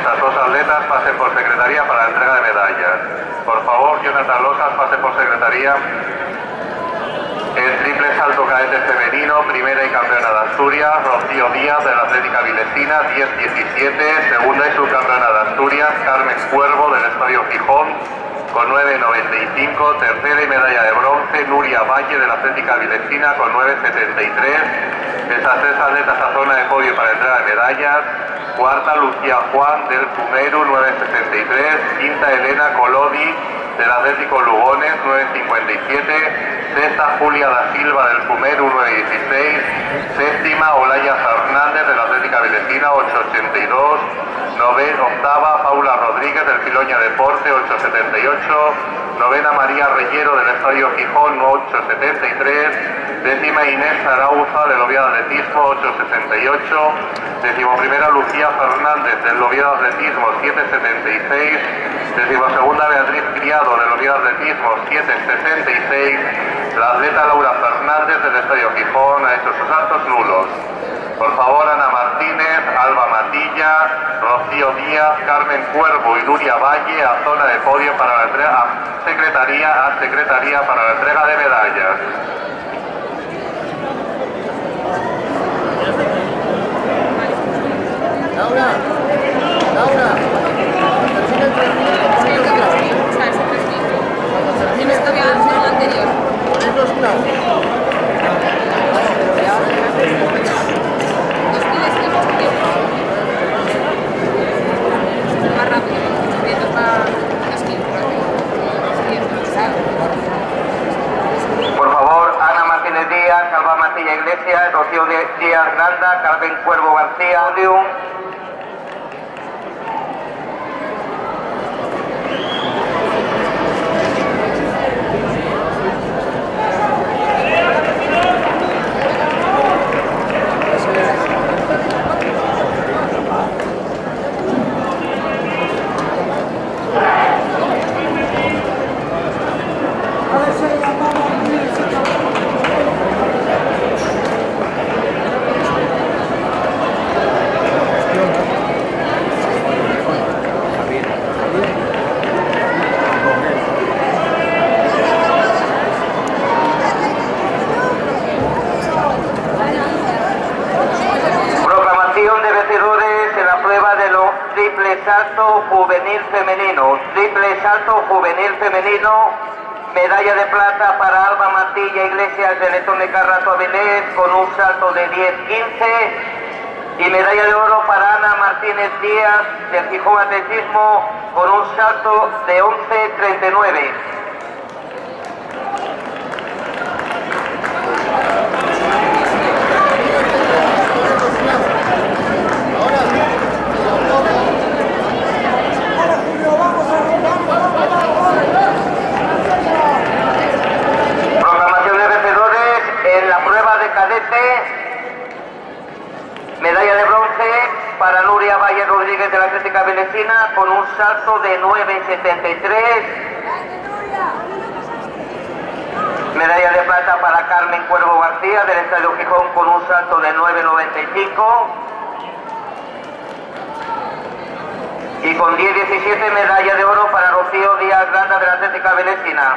estas dos atletas pasen por secretaría para la entrega de medallas. Por favor, Jonathan Losas, pase por secretaría. El triple salto cadete femenino, primera y campeona de Asturias, Rocío Díaz, de la Atlética Vilesina, 10-17. Segunda y subcampeona de Asturias, Carmen Cuervo, del Estadio Gijón, con 9.95. Tercera y medalla de bronce, Nuria Valle, de la Atlética Vilesina, con 9.73. Esas tres atletas a zona de podio para entrega de medallas. Cuarta, Lucía Juan, del Fumeru, 9.63. Quinta, Elena Colodi, del Atlético Lugones, 9.57. Sexta, Julia da Silva, del Fumeru, 9.16. Séptima, Olaya Fernández, de la Atlética Vilesina, 8.82. Octava, Paula Rodríguez, del Filoña Deporte, 8.78. Novena, María Reyero, del Estadio Gijón, 8.73. Décima, Inés Arauza, del Oviedo Atletismo, 8.68. Decimoprimera, Lucía Fernández, del Oviedo Atletismo, 7.76. Decimosegunda, Beatriz Criado, del Oviedo Atletismo, 7.66. La atleta Laura Fernández, del Estadio Gijón, ha hecho sus saltos nulos. Por favor, Ana Martínez, Alba Matilla, Rocío Díaz, Carmen Cuervo y Nuria Valle a zona de podio para la entrega, a secretaría para la entrega de medallas. Laura. Por favor, Ana Martínez Díaz, Alba Matilla Iglesias, Rocío Díaz Granda, Carmen Cuervo García, triple salto juvenil femenino, medalla de plata para Alba Matilla Iglesias de Letón de Carrato Avilés con un salto de 10.15 y medalla de oro para Ana Martínez Díaz del Gijón Atletismo con un salto de 11.39. Medalla de bronce para Nuria Valle Rodríguez de la Atlética Vilesina con un salto de 9.73. Medalla de plata para Carmen Cuervo García del Estadio Gijón con un salto de 9.95. Y con 10.17 medalla de oro para Rocío Díaz Granda de la Atlética Vilesina.